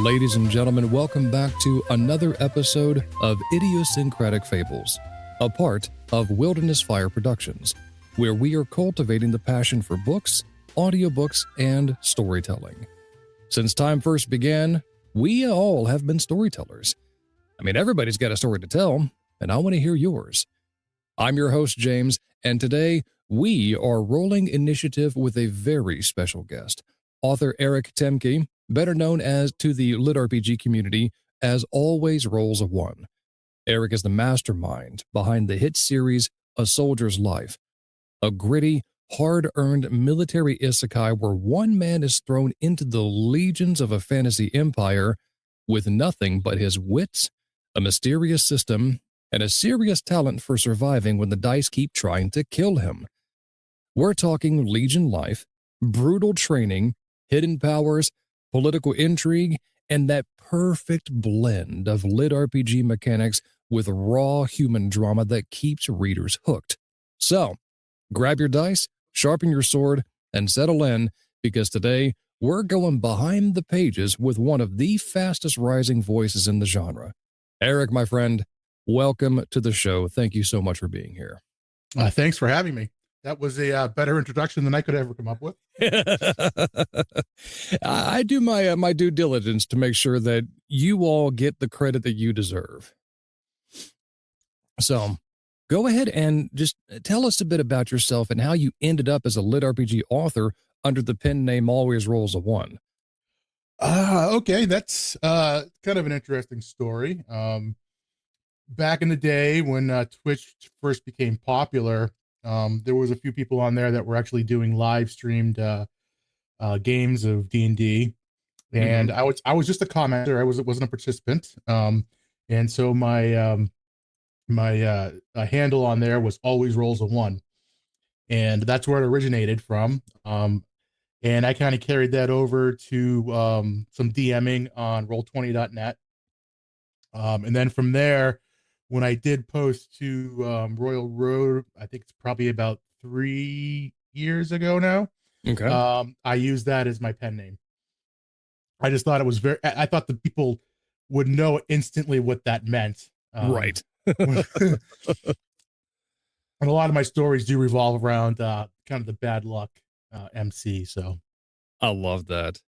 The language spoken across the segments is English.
Ladies and gentlemen, welcome back to another episode of Idiosyncratic Fables, a part of Wilderness Fire Productions, where we are cultivating the passion for books, audiobooks, and storytelling. Since time first began, we all have been storytellers. I mean, everybody's got a story to tell, and I want to hear yours. I'm your host, James, and today we are rolling initiative with a very special guest, author Eric Temke, better known as to the LitRPG community as Always Rolls a One. Eric is the mastermind behind the hit series A Soldier's Life, a gritty, hard-earned military isekai where one man is thrown into the legions of a fantasy empire with nothing but his wits, a mysterious system, and a serious talent for surviving when the dice keep trying to kill him. We're talking Legion life, brutal training, hidden powers, political intrigue, and that perfect blend of LitRPG mechanics with raw human drama that keeps readers hooked. So, grab your dice, sharpen your sword, and settle in, because today we're going behind the pages with one of the fastest rising voices in the genre. Eric, my friend, welcome to the show. Thank you so much for being here. Thanks for having me. That was a better introduction than I could ever come up with. I do my due diligence to make sure that you all get the credit that you deserve. So, go ahead and just tell us a bit about yourself and how you ended up as a LitRPG author under the pen name Always Rolls a One. Okay, that's kind of an interesting story. Back in the day when Twitch first became popular, there was a few people on there that were actually doing live streamed games of D&D, and I was just a commenter. I wasn't a participant, and so my handle on there was Always Rolls a One, and that's where it originated from. And I kind of carried that over to some DMing on Roll20.net, and then from there, when I did post to Royal Road, I think it's probably about 3 years ago now. Okay. I used that as my pen name. I just thought it was I thought the people would know instantly what that meant. Right. And a lot of my stories do revolve around kind of the bad luck MC. So I love that.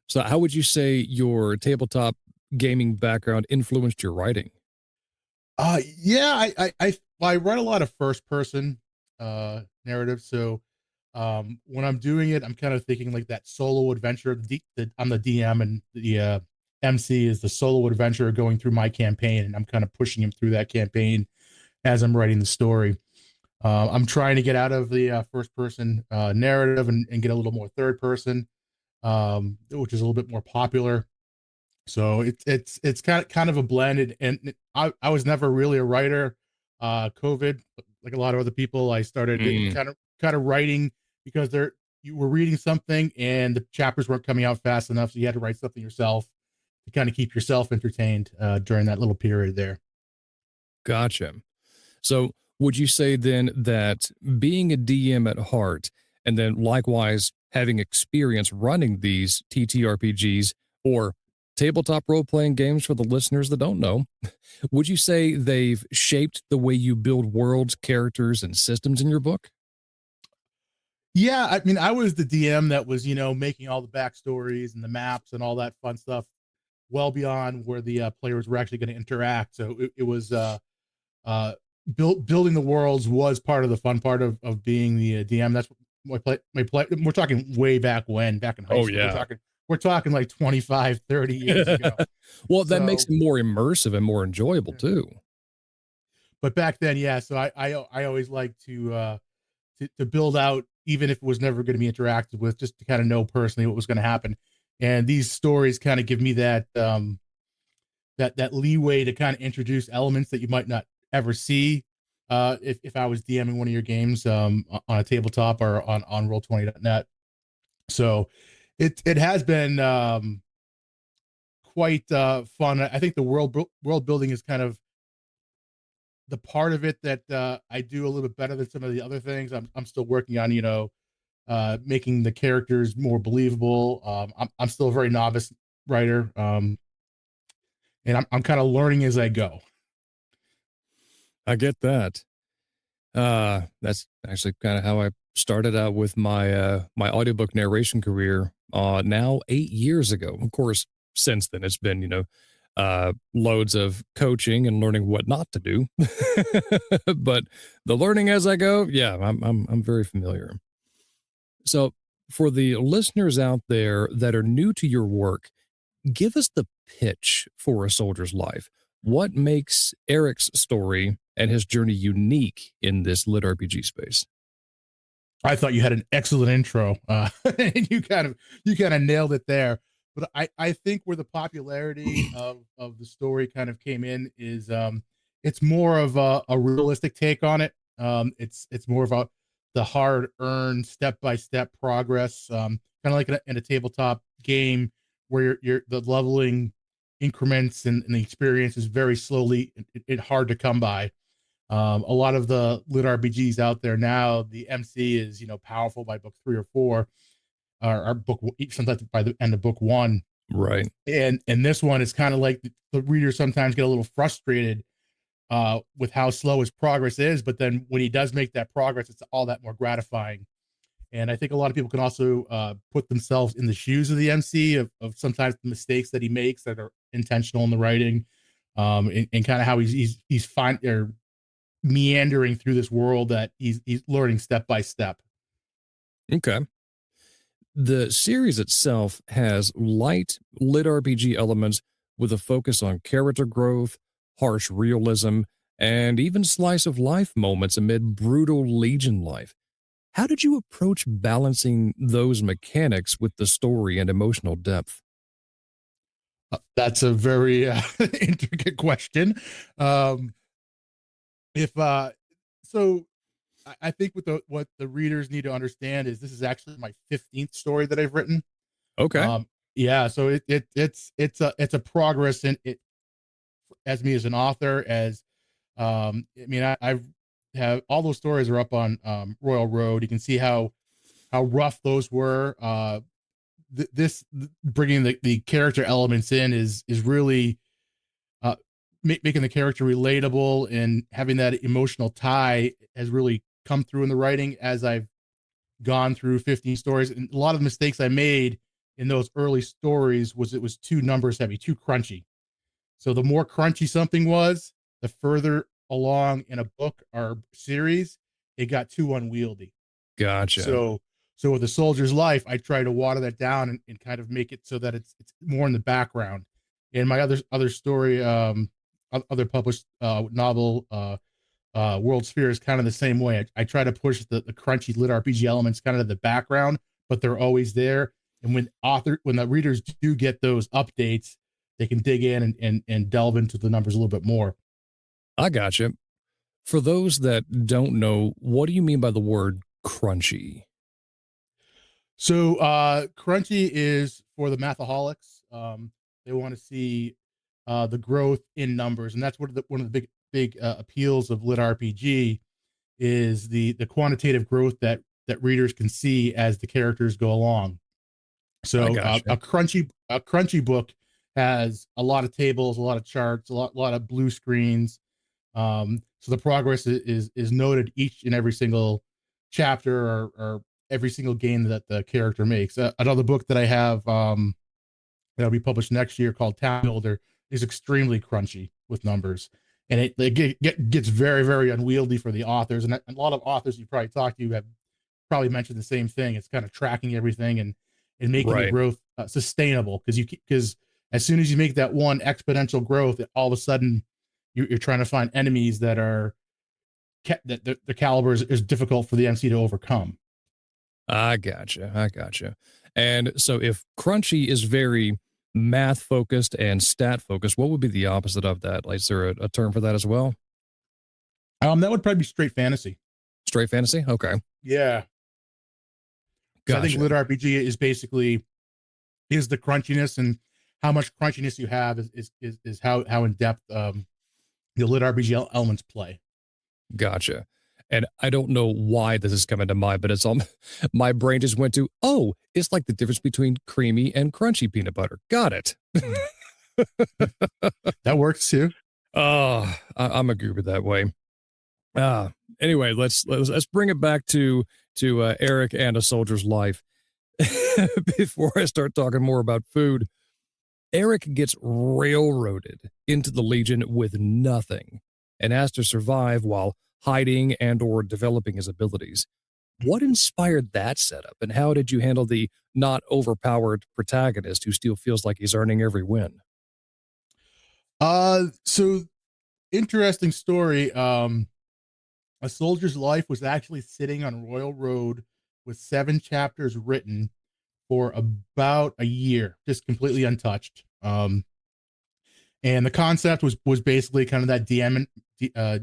So how would you say your tabletop gaming background influenced your writing? Yeah, I write a lot of first person narrative. So when I'm doing it, I'm kind of thinking like that solo adventure. I'm the DM, and the MC is the solo adventure going through my campaign, and I'm kind of pushing him through that campaign as I'm writing the story. I'm trying to get out of the first person narrative and get a little more third person, which is a little bit more popular. So it's kind of a blend, and I was never really a writer. COVID, like a lot of other people, I started kind of writing because you were reading something and the chapters weren't coming out fast enough, so you had to write something yourself to kind of keep yourself entertained during that little period there. Gotcha. So would you say then that being a DM at heart, and then likewise having experience running these TTRPGs or tabletop role-playing games for the listeners that don't know, would you say they've shaped the way you build worlds, characters, and systems in your book? Yeah, I mean, I was the DM that was, making all the backstories and the maps and all that fun stuff well beyond where the players were actually going to interact. So it was building the worlds was part of the fun part of being the DM. That's what we're talking way back in high school. Yeah. We're talking like 25, 30 years ago. Well, that makes it more immersive and more enjoyable too. But back then, yeah. So I always like to build out, even if it was never going to be interacted with, just to kind of know personally what was going to happen. And these stories kind of give me that that leeway to kind of introduce elements that you might not ever see if I was DMing one of your games on a tabletop or on Roll20.net. So it has been quite fun. I think the world building is kind of the part of it that I do a little bit better than some of the other things. I'm still working on making the characters more believable. I'm still a very novice writer, and I'm kind of learning as I go. I get that. That's actually kind of how I started out with my audiobook narration career. Now 8 years ago. Of course, since then it's been loads of coaching and learning what not to do. But the learning as I go, yeah, I'm very familiar. So for the listeners out there that are new to your work, give us the pitch for A Soldier's Life. What makes Eric's story and his journey unique in this lit RPG space? I thought you had an excellent intro, and you kind of nailed it there. But I think where the popularity of the story kind of came in is it's more of a realistic take on it. It's more about the hard earned step by step progress, kind of like in a tabletop game where you're the leveling increments and the experience is very slowly it hard to come by. A lot of the lit RPGs out there now, the MC is powerful by book 3 or 4, or book sometimes by the end of book 1. Right. And this one is kind of like the readers sometimes get a little frustrated with how slow his progress is, but then when he does make that progress, it's all that more gratifying. And I think a lot of people can also put themselves in the shoes of the MC of sometimes the mistakes that he makes that are intentional in the writing, and kind of how he's fine or meandering through this world that he's learning step by step. Okay. The series itself has light lit RPG elements with a focus on character growth, harsh realism, and even slice of life moments amid brutal Legion life. How did you approach balancing those mechanics with the story and emotional depth? That's a very intricate question. Um, if so I think what the readers need to understand is this is actually my 15th story that I've written. Okay. Yeah, so it's a progress in it as me as an author. As I mean, I've have all those stories are up on Royal Road. You can see how rough those were. This bringing the character elements in is really uh, making the character relatable, and having that emotional tie has really come through in the writing as I've gone through 15 stories. And a lot of the mistakes I made in those early stories was it was too numbers heavy, too crunchy. So the more crunchy something was, the further along in a book or series, it got too unwieldy. Gotcha. So with the soldier's life, I try to water that down and kind of make it so that it's more in the background. And my other story, other published novel, World Sphere, is kind of the same way. I try to push the crunchy lit RPG elements kind of to the background, but they're always there. And when the readers do get those updates, they can dig in and delve into the numbers a little bit more. I gotcha. For those that don't know, what do you mean by the word crunchy? So crunchy is for the mathaholics. They want to see the growth in numbers, and that's one of the big appeals of lit RPG is the quantitative growth that readers can see as the characters go along. I So gotcha. a crunchy book has a lot of tables, a lot of charts, a lot of blue screens. So the progress is noted each and every single chapter, or every single game that the character makes. Another book that I have that'll be published next year called Town Builder is extremely crunchy with numbers, and it gets very very unwieldy for the authors. And a lot of authors you probably talk to have probably mentioned the same thing. It's kind of tracking everything and making the Right. growth sustainable, because as soon as you make that one exponential growth, all of a sudden you're trying to find enemies that are that the caliber is difficult for the MC to overcome. I gotcha. I gotcha. And so if crunchy is very math focused and stat focused, what would be the opposite of that? Like, is there a term for that as well? That would probably be straight fantasy. Straight fantasy? Okay. Yeah, because I think Gotcha. lit RPG is basically is the crunchiness, and how much crunchiness you have is how in depth the lit RPG elements play. Gotcha. And I don't know why this is coming to mind, but it's all my brain just went to, oh, it's like the difference between creamy and crunchy peanut butter. Got it. That works too. Oh, I'm a goober that way. Uh, anyway, let's bring it back to Eric and A Soldier's Life. Before I start talking more about food, Eric gets railroaded into the Legion with nothing and has to survive while hiding and or developing his abilities. What inspired that setup, and how did you handle the not overpowered protagonist who still feels like he's earning every win? So interesting story. A Soldier's Life was actually sitting on Royal Road with 7 chapters written for about a year, just completely untouched. And the concept was basically kind of that uh,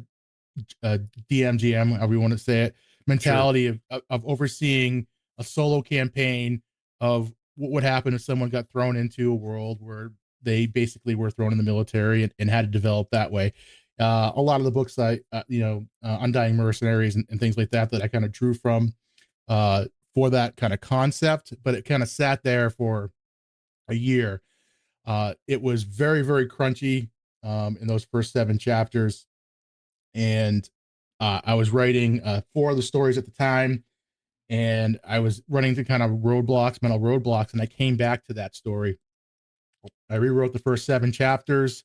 DMGM, however you want to say it, mentality of overseeing a solo campaign of what would happen if someone got thrown into a world where they basically were thrown in the military and had to develop that way. A lot of the books Undying Mercenaries and things like that I kind of drew from for that kind of concept, but it kind of sat there for a year. It was very, very crunchy in those first 7 chapters. And I was writing 4 of the stories at the time, and I was running through kind of mental roadblocks, and I came back to that story. I rewrote the first 7 chapters,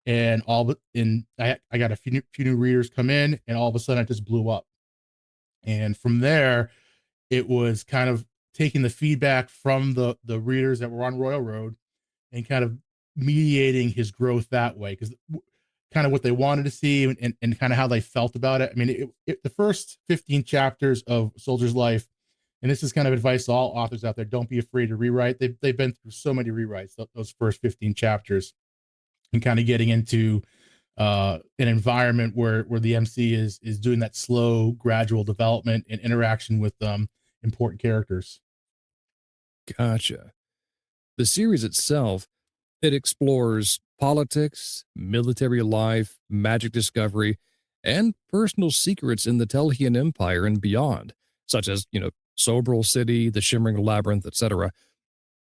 and I got a few new readers come in, and all of a sudden it just blew up. And from there, it was kind of taking the feedback from the readers that were on Royal Road and kind of mediating his growth that way, because kind of what they wanted to see and kind of how they felt about it. I mean, the first 15 chapters of Soldier's Life, and this is kind of advice to all authors out there, don't be afraid to rewrite. They've been through so many rewrites, those first 15 chapters, and kind of getting into an environment where the MC is doing that slow, gradual development and interaction with important characters. Gotcha. The series itself, it explores politics, military life, magic discovery, and personal secrets in the Telhian Empire and beyond, such as, Sobral City, the Shimmering Labyrinth, etc.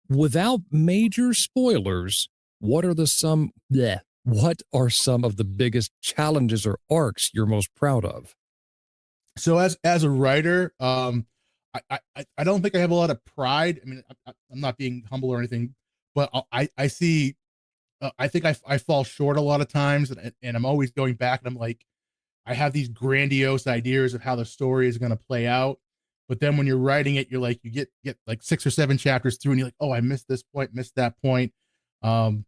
Without major spoilers, what are some of the biggest challenges or arcs you're most proud of? So as a writer, I don't think I have a lot of pride. I mean, I'm not being humble or anything, but I see. I think I fall short a lot of times, and I'm always going back, and I'm like, I have these grandiose ideas of how the story is going to play out, but then when you're writing it, you're like, you get like 6 or 7 chapters through, and you're like, oh, I missed this point, missed that point. Um,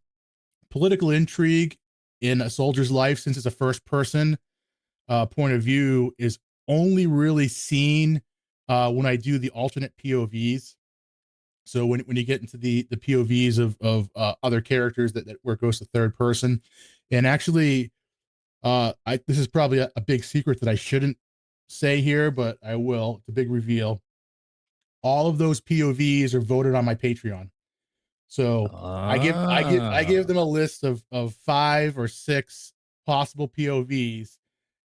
Political intrigue in A Soldier's Life, since it's a first person point of view, is only really seen when I do the alternate POVs. So when you get into the POVs of other characters that where it goes to third person, and actually, this is probably a big secret that I shouldn't say here, but I will. It's a big reveal. All of those POVs are voted on my Patreon. So I give Ah, them a list of 5 or 6 possible POVs,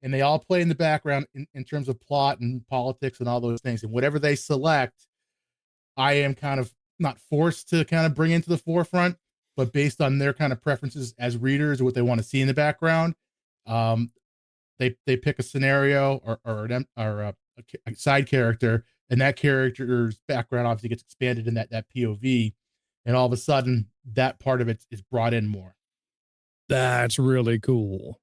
and they all play in the background in terms of plot and politics and all those things. And whatever they select, I am kind of not forced to kind of bring into the forefront, but based on their kind of preferences as readers or what they want to see in the background, um, they pick a scenario a side character, and that character's background obviously gets expanded in that POV, and all of a sudden that part of it is brought in more. that's really cool.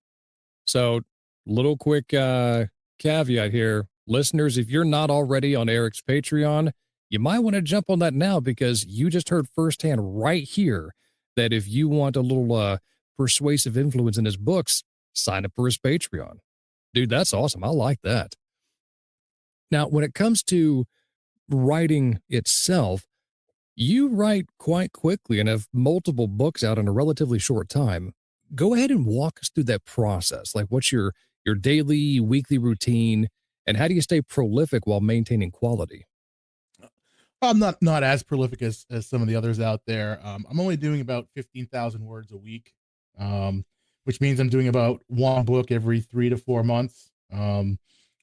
So, little quick caveat here. Listeners, if you're not already on Eric's Patreon, you might want to jump on that now because you just heard firsthand right here that if you want a little persuasive influence in his books, sign up for his Patreon. Dude, that's awesome. I like that. Now, when it comes to writing itself, you write quite quickly and have multiple books out in a relatively short time. Go ahead and walk us through that process. Like, what's your daily, weekly routine, and how do you stay prolific while maintaining quality? I'm not as prolific as some of the others out there. I'm only doing about 15,000 words a week, which means I'm doing about 1 book every 3 to 4 months.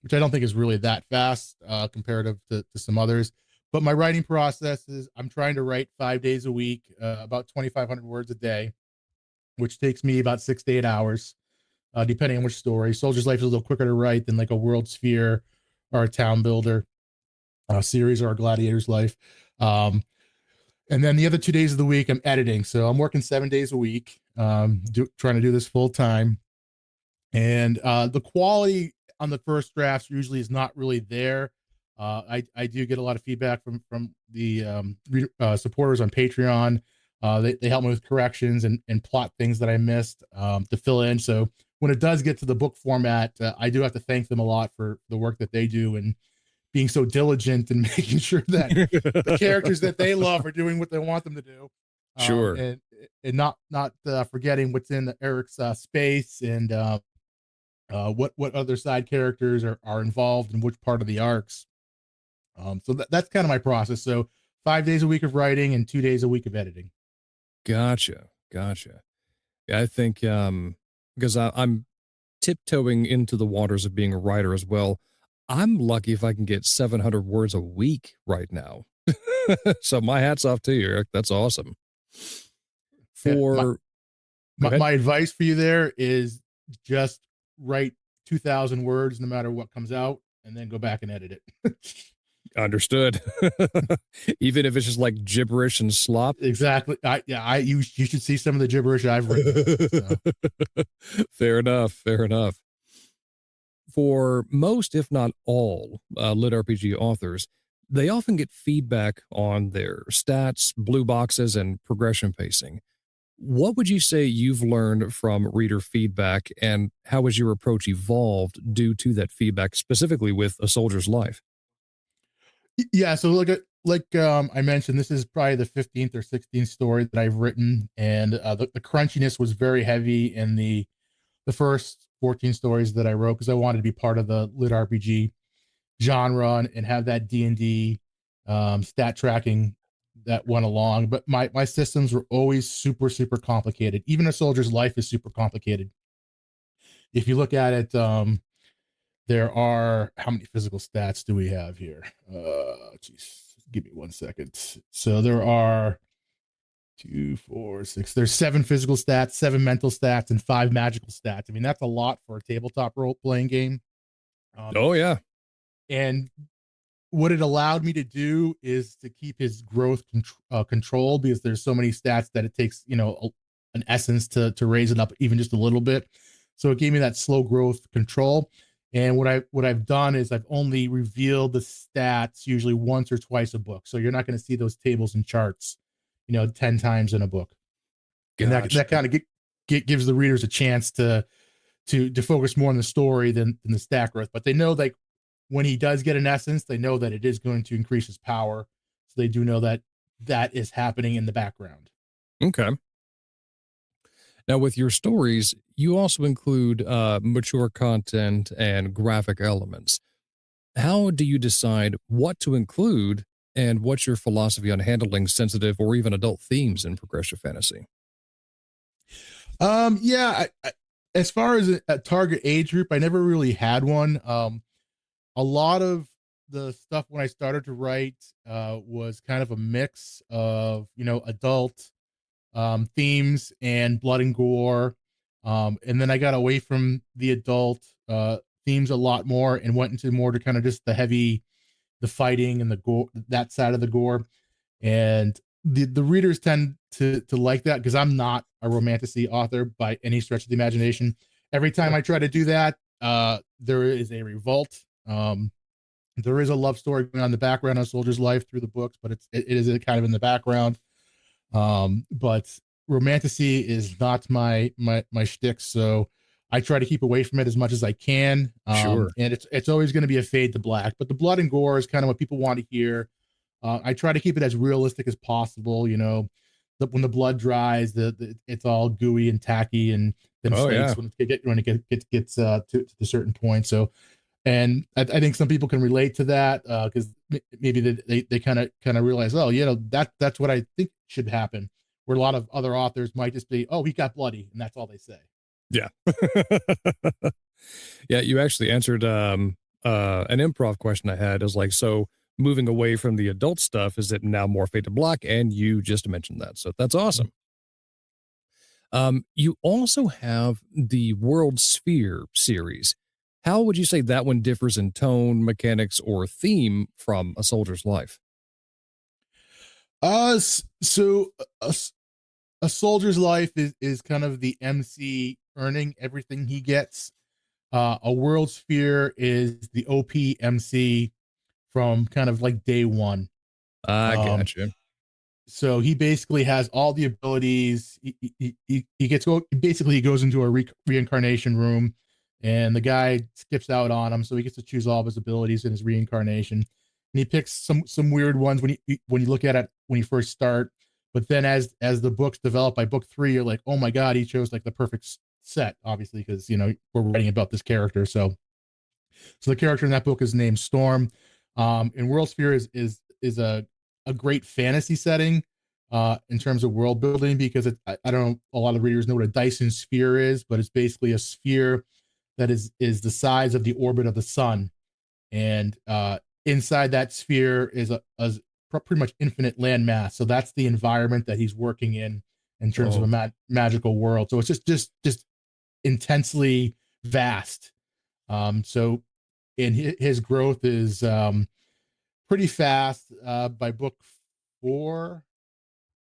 which I don't think is really that fast comparative to some others. But my writing process is I'm trying to write 5 days a week, about 2,500 words a day, which takes me about 6 to 8 hours, depending on which story. Soldier's Life is a little quicker to write than like a World Sphere or a Town Builder series or a Gladiator's Life. And then the other 2 days of the week, I'm editing. So I'm working 7 days a week, trying to do this full time. And the quality on the first drafts usually is not really there. I do get a lot of feedback from the supporters on Patreon. They help me with corrections and plot things that I missed to fill in. So when it does get to the book format, I do have to thank them a lot for the work that they do and being so diligent and making sure that the characters that they love are doing what they want them to do. Sure. And not forgetting what's in Eric's space and what other side characters are involved in which part of the arcs. So that's kind of my process. So 5 days a week of writing and 2 days a week of editing. Gotcha. Gotcha. Yeah, I think because I'm tiptoeing into the waters of being a writer as well. I'm lucky if I can get 700 words a week right now. So my hat's off to you, Eric. That's awesome. Yeah, For my advice for you there is just write 2,000 words no matter what comes out, and then go back and edit it. Understood. Even if it's just like gibberish and slop. Exactly. You should see some of the gibberish I've written. So. Fair enough. Fair enough. For most, if not all, LitRPG authors, they often get feedback on their stats, blue boxes, and progression pacing. What would you say you've learned from reader feedback, and how has your approach evolved due to that feedback, specifically with A Soldier's Life? Yeah, so I mentioned, this is probably the 15th or 16th story that I've written, and the crunchiness was very heavy in the first 14 stories that I wrote because I wanted to be part of the lit RPG genre and have that D&D stat tracking that went along. But my systems were always super complicated. Even A Soldier's Life is super complicated. If you look at it, there are, how many physical stats do we have here? Geez, give me 1 second. So there are 2, 4, 6. There's 7 physical stats, 7 mental stats, and 5 magical stats. I mean, that's a lot for a tabletop role-playing game. Oh, yeah. And what it allowed me to do is to keep his growth controlled, because there's so many stats that it takes, an essence to raise it up even just a little bit. So it gave me that slow growth control. And what I've done is I've only revealed the stats usually once or twice a book. So you're not going to see those tables and charts, 10 times in a book. Gotcha. And that kind of gives the readers a chance to focus more on the story than the stat growth. But they know, like, when he does get an essence, they know that it is going to increase his power. So they do know that that is happening in the background. Okay. Now, with your stories, you also include mature content and graphic elements. How do you decide what to include, and what's your philosophy on handling sensitive or even adult themes in progressive fantasy? Yeah, as far as a target age group, I never really had one. A lot of the stuff when I started to write was kind of a mix of, adult themes and blood and gore. And then I got away from the adult themes a lot more and went into more to kind of just the fighting and the gore, that side of the gore. And the readers tend to like that, because I'm not a romantasy author by any stretch of the imagination. Every time I try to do that, there is a revolt. There is a love story going on in the background of Soldier's Life through the books, but it is kind of in the background. But romantasy is not my shtick, so I try to keep away from it as much as I can. Sure. And it's always going to be a fade to black, but the blood and gore is kind of what people want to hear. I try to keep it as realistic as possible. When the blood dries, it's all gooey and tacky, and then flakes when it gets to a certain point. So, and I think some people can relate to that because maybe they kind of realize, oh, that's what I think should happen. Where a lot of other authors might just be, oh, he got bloody, and that's all they say. Yeah. Yeah, you actually answered an improv question I had is like, so moving away from the adult stuff, is it now more Fade to Black? And you just mentioned that. So that's awesome. You also have the World Sphere series. How would you say that one differs in tone, mechanics, or theme from A Soldier's Life? So a soldier's life is kind of the MC earning everything he gets. A world sphere is the OP MC from kind of like day one. I Um, gotcha. so he basically has all the abilities. He gets basically he goes into a reincarnation room, and the guy skips out on him, so he gets to choose all of his abilities in his reincarnation. And he picks some weird ones when you look at it when you first start. But then as the books develop, by book 3, you're like, oh my god, he chose like the perfect set, obviously, because we're writing about this character. So the character in that book is named Storm. And World Sphere is a great fantasy setting in terms of world building, because I don't know, a lot of readers know what a Dyson sphere is, but it's basically a sphere that is the size of the orbit of the sun, and inside that sphere is a pretty much infinite landmass. So that's the environment that he's working in terms of Oh, a magical world. So it's just intensely vast. So and his growth is pretty fast. By book four,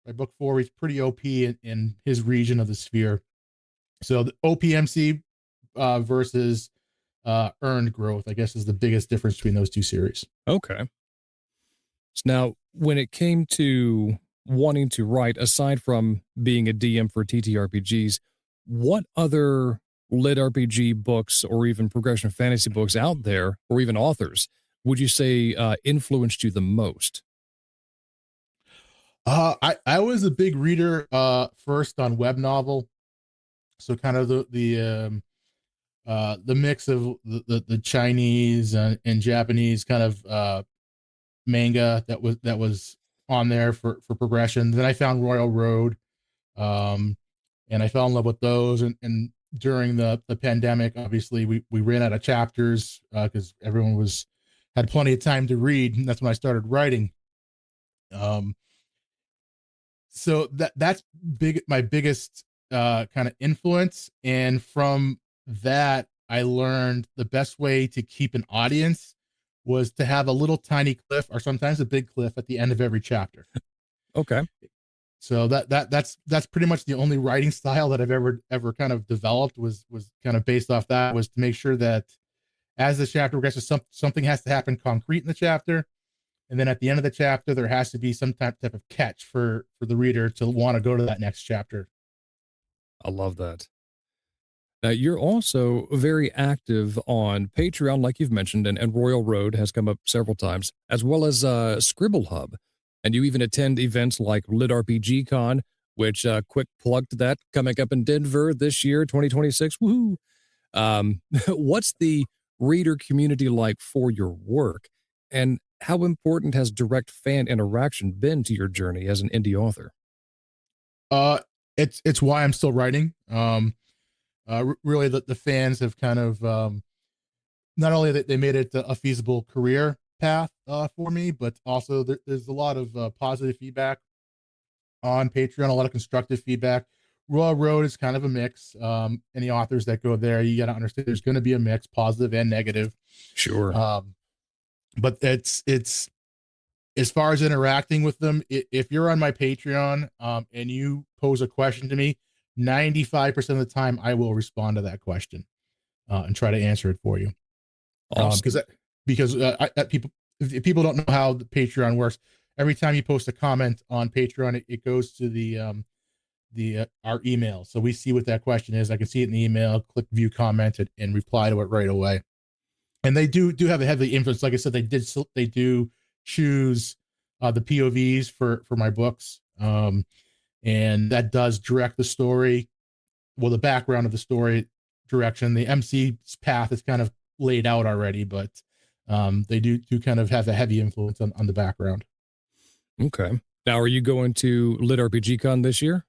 he's pretty OP in his region of the sphere. So the OPMC versus earned growth, I guess, is the biggest difference between those two series. okay. So now, when it came to wanting to write, aside from being a DM for TTRPGs, what other lit RPG books or even progression fantasy books out there, or even authors, would you say influenced you the most? I was a big reader first on web novel, so kind of the mix of the Chinese and Japanese kind of manga that was on there for progression. Then I found Royal Road, um, and I fell in love with those. And during the pandemic, obviously we ran out of chapters because everyone had plenty of time to read, and that's when I started writing. Um, so that's my biggest kind of influence, and from that I learned the best way to keep an audience was to have a little tiny cliff, or sometimes a big cliff, at the end of every chapter. Okay. So that's pretty much the only writing style that I've ever kind of developed, was kind of based off that, was to make sure that as the chapter progresses, something has to happen concrete in the chapter, and then at the end of the chapter there has to be some type of catch for the reader to want to go to that next chapter. I love that. Now, you're also very active on Patreon, like you've mentioned, and Royal Road has come up several times, as well as Scribble Hub. And you even attend events like LitRPG Con, which, quick plug to that, coming up in Denver this year, 2026. Woohoo! What's the reader community like for your work? And how important has direct fan interaction been to your journey as an indie author? Uh, it's why I'm still writing. Really, the fans have kind of not only that they made it a feasible career path for me, but also there's a lot of positive feedback on Patreon, a lot of constructive feedback. Royal Road is kind of a mix. Any authors that go there, you got to understand there's going to be a mix, positive and negative. Sure. But it's as far as interacting with them, if you're on my Patreon and you pose a question to me, 95% of the time I will respond to that question and try to answer it for you. Awesome. Because people, if people don't know how the Patreon works, every time you post a comment on Patreon, it goes to the our email, so we see what that question is. I can see it in the email, click view comment, and reply to it right away. And they do have a heavy influence. Like I said, they do choose the POVs for my books, and that does direct the story, well, the background of the story direction. The MC's path is kind of laid out already, but they do kind of have a heavy influence on the background. Okay. Now, are you going to Lit RPG Con this year?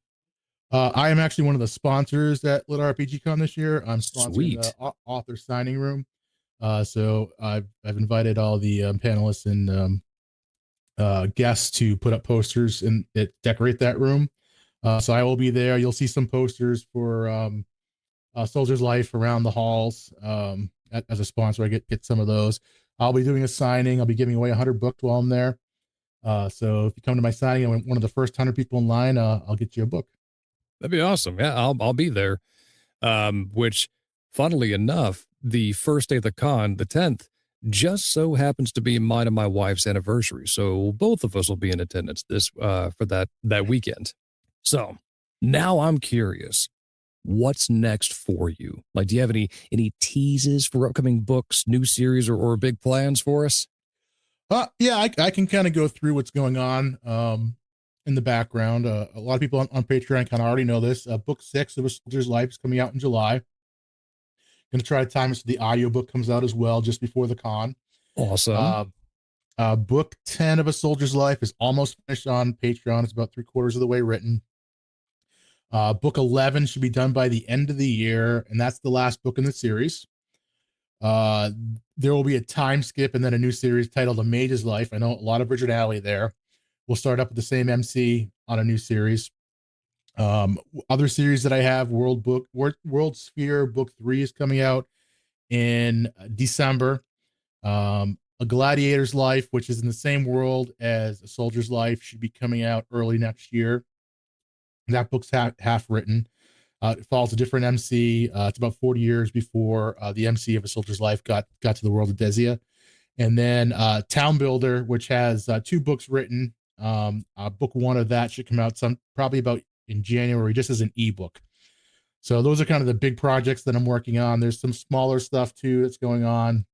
I am actually one of the sponsors at LitRPG Con this year. I'm sponsoring the Sweet. author signing room. So I've invited all the panelists and guests to put up posters and decorate that room. So I will be there. You'll see some posters for Soldier's Life around the halls. As a sponsor, I get some of those. I'll be doing a signing. I'll be giving away 100 books while I'm there. So if you come to my signing, I'm one of the first 100 people in line. I'll get you a book. That'd be awesome. Yeah, I'll be there. Which, funnily enough, the first day of the con, the 10th, just so happens to be mine and my wife's anniversary. So both of us will be in attendance this for that weekend. So now I'm curious, what's next for you? Like, do you have any teases for upcoming books, new series, or big plans for us? Yeah, I can kind of go through what's going on in the background. A lot of people on Patreon kind of already know this. Book 6 of A Soldier's Life is coming out in July. Going to try to time it so the audiobook comes out as well just before the con. Awesome. Book 10 of A Soldier's Life is almost finished on Patreon. It's about 3/4 of the way written. Book 11 should be done by the end of the year, and that's the last book in the series. There will be a time skip and then a new series titled A Mage's Life. I know a lot of originality there. We'll start up with the same MC on a new series. Other series that I have, World Sphere Book 3 is coming out in December. A Gladiator's Life, which is in the same world as A Soldier's Life, should be coming out early next year. That book's half written. It follows a different MC. It's about 40 years before the MC of A Soldier's Life got to the world of Desia. And then Town Builder, which has 2 books written. Book 1 of that should come out probably about in January, just as an ebook. So those are kind of the big projects that I'm working on. There's some smaller stuff too that's going on,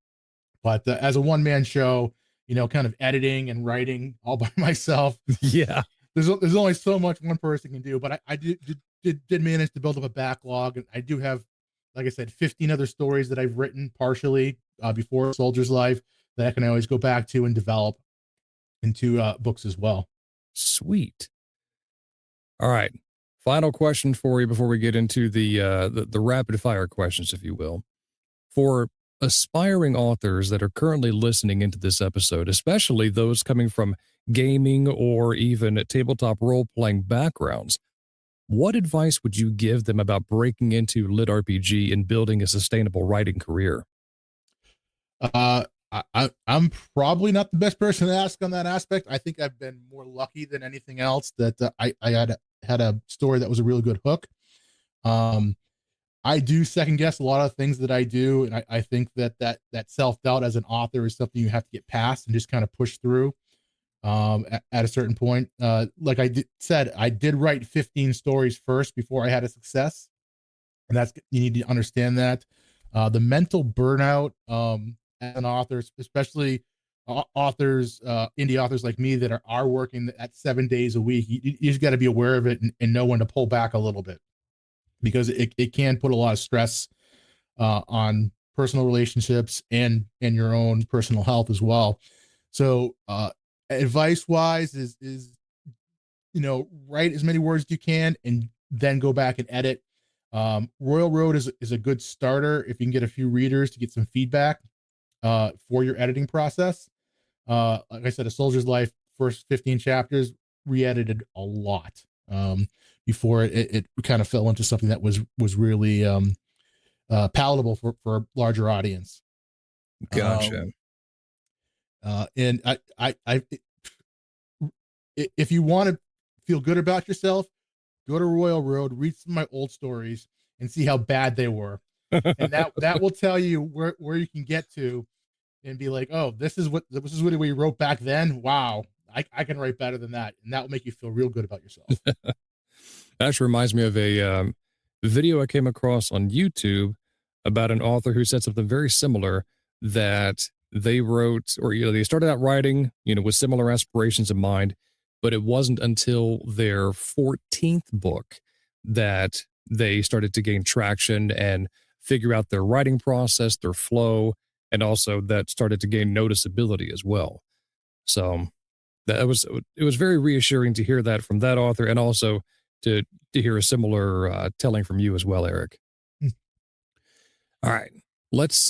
but as a one-man show, kind of editing and writing all by myself. Yeah. There's only so much one person can do, but I did manage to build up a backlog, and I do have, like I said, 15 other stories that I've written partially before Soldier's Life that I can always go back to and develop into books as well. Sweet. All right. Final question for you before we get into the rapid fire questions, if you will. For aspiring authors that are currently listening into this episode, especially those coming from gaming or even tabletop role-playing backgrounds, what advice would you give them about breaking into LitRPG and building a sustainable writing career? I'm probably not the best person to ask on that aspect. I think I've been more lucky than anything else that I had a story that was a really good hook. I do second guess a lot of things that I do, and I think that self-doubt as an author is something you have to get past and just kind of push through at a certain point. Like I said, I did write 15 stories first before I had a success, and you need to understand that. The mental burnout as an author, especially authors, indie authors like me that are working at 7 days a week, you just got to be aware of it and know when to pull back a little bit, because it can put a lot of stress on personal relationships and your own personal health as well. So advice wise is write as many words as you can and then go back and edit. Royal Road is a good starter if you can get a few readers to get some feedback for your editing process. Like I said, A Soldier's Life, first 15 chapters, re-edited a lot before it kind of fell into something that was really palatable for a larger audience. Gotcha. And if you want to feel good about yourself, go to Royal Road, read some of my old stories, and see how bad they were, and that will tell you where you can get to, and be like, oh, this is what we wrote back then. Wow, I can write better than that, and that will make you feel real good about yourself. Actually reminds me of a video I came across on YouTube about an author who said something very similar, that they wrote, or they started out writing, with similar aspirations in mind, but it wasn't until their 14th book that they started to gain traction and figure out their writing process, their flow, and also that started to gain noticeability as well. So it was very reassuring to hear that from that author, and also to hear a similar telling from you as well, Eric. All right. Let's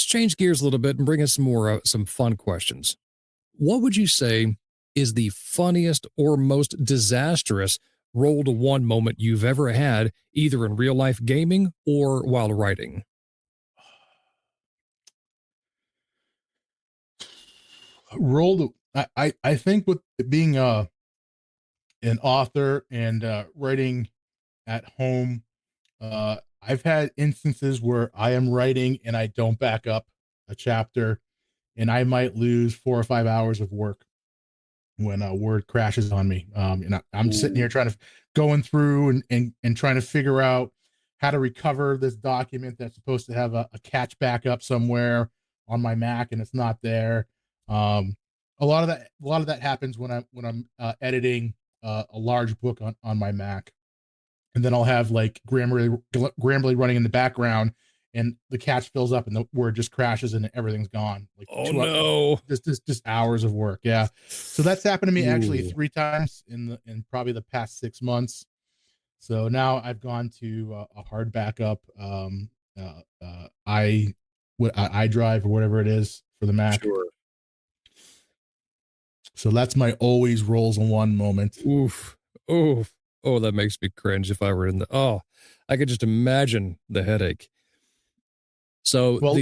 change gears a little bit and bring us some fun questions. What would you say is the funniest or most disastrous roll to one moment you've ever had, either in real life gaming or while writing? Rolled. I think with being an author and writing at home, I've had instances where I am writing and I don't back up a chapter, and I might lose 4 or 5 hours of work when a word crashes on me. I'm sitting here trying to going through and trying to figure out how to recover this document that's supposed to have a catch backup somewhere on my Mac, and it's not there. Um, a lot of that happens when I'm editing a large book on my Mac, and then I'll have like Grammarly running in the background, and the catch fills up, and the word just crashes, and everything's gone. Like Oh no! Just hours of work. Yeah, so that's happened to me actually Ooh. 3 times in probably the past 6 months. So now I've gone to a hard backup, iDrive or whatever it is for the Mac. Sure. So that's my always rolls in one moment. Oof. Oof. Oh, that makes me cringe if I were in the. Oh, I could just imagine the headache. So Well,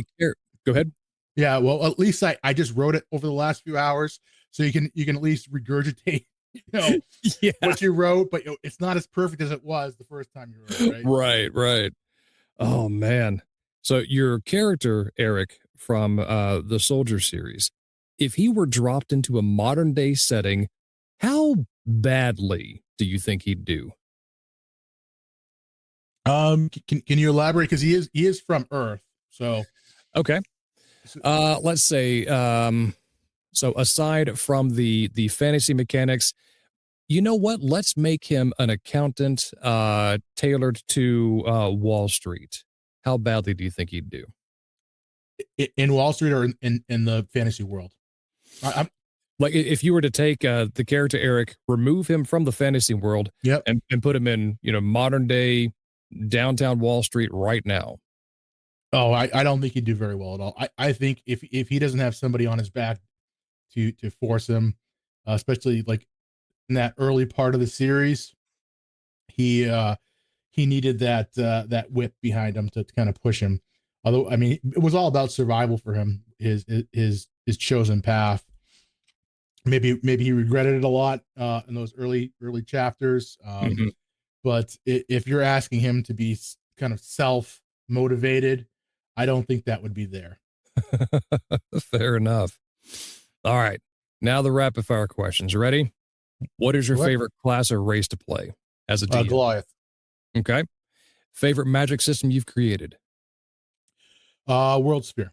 go ahead. yeah, well, at least I just wrote it over the last few hours, so you can at least regurgitate, Yeah. what you wrote, but it's not as perfect as it was the first time you wrote it, right? Right, right. Oh man. So your character, Eric, from the Soldier series, if he were dropped into a modern day setting, how badly do you think he'd do? Can you elaborate? Because he is from Earth, so Okay. Let's say so aside from the fantasy mechanics, you know what? Let's make him an accountant tailored to Wall Street. How badly do you think he'd do? in Wall Street or in the fantasy world. I'm Like if you were to take the character Eric, remove him from the fantasy world Yep. and put him in, modern day downtown Wall Street right now. Oh, I don't think he'd do very well at all. I think if he doesn't have somebody on his back to force him, especially like in that early part of the series, he needed that whip behind him to kind of push him. Although I mean, it was all about survival for him. His chosen path. Maybe he regretted it a lot in those early chapters. Mhm. But if you're asking him to be kind of self motivated, I don't think that would be there. Fair enough. All right. Now the rapid fire questions. Ready? What is your What? favorite class or race to play as a DM? Goliath. Okay. Favorite magic system you've created? World Sphere.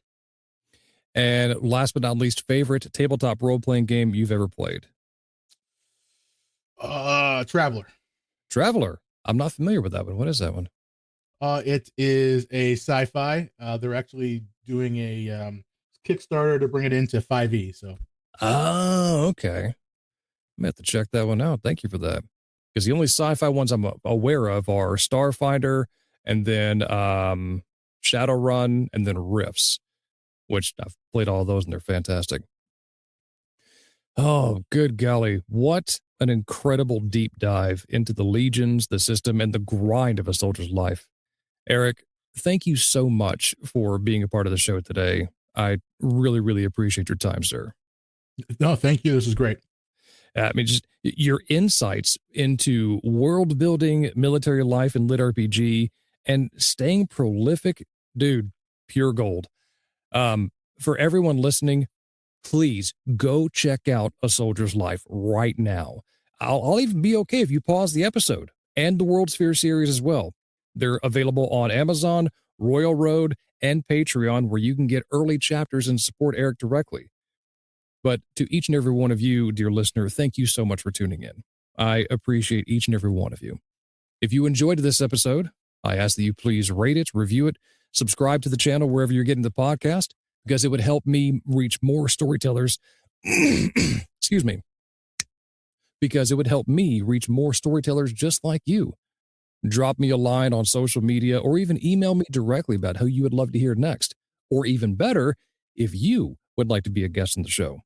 And last but not least, favorite tabletop role playing game you've ever played? Traveler. Traveler. I'm not familiar with that one. What is that one? It is a sci-fi. They're actually doing a Kickstarter to bring it into 5e. So Oh, okay. I'm gonna have to check that one out. Thank you for that. Because the only sci-fi ones I'm aware of are Starfinder and then Shadowrun and then Rifts, which I've played all of those and they're fantastic. Oh, good golly. What an incredible deep dive into the legions, the system, and the grind of a soldier's life. Eric, thank you so much for being a part of the show today. I really, really appreciate your time, sir. no, thank you. This is great. I mean, just your insights into world building, military life, and lit RPG, and staying prolific, dude, pure gold. For everyone listening, please go check out A Soldier's Life right now. I'll even be okay if you pause the episode and the World Sphere series as well. They're available on Amazon, Royal Road, and Patreon, where you can get early chapters and support Eric directly. But to each and every one of you, dear listener, thank you so much for tuning in. I appreciate each and every one of you. If you enjoyed this episode, I ask that you please rate it, review it, subscribe to the channel wherever you're getting the podcast, because it would help me reach more storytellers. Excuse me. Because it would help me reach more storytellers just like you. Drop me a line on social media or even email me directly about who you would love to hear next. or even better, if you would like to be a guest on the show.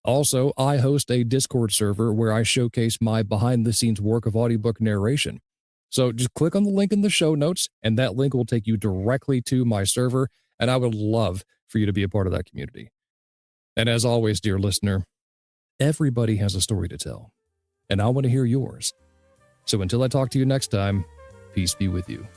Also, I host a Discord server where I showcase my behind-the-scenes work of audiobook narration. So just click on the link in the show notes, and that link will take you directly to my server, and I would love for you to be a part of that community. And as always, dear listener, everybody has a story to tell, and I want to hear yours. So until I talk to you next time, peace be with you.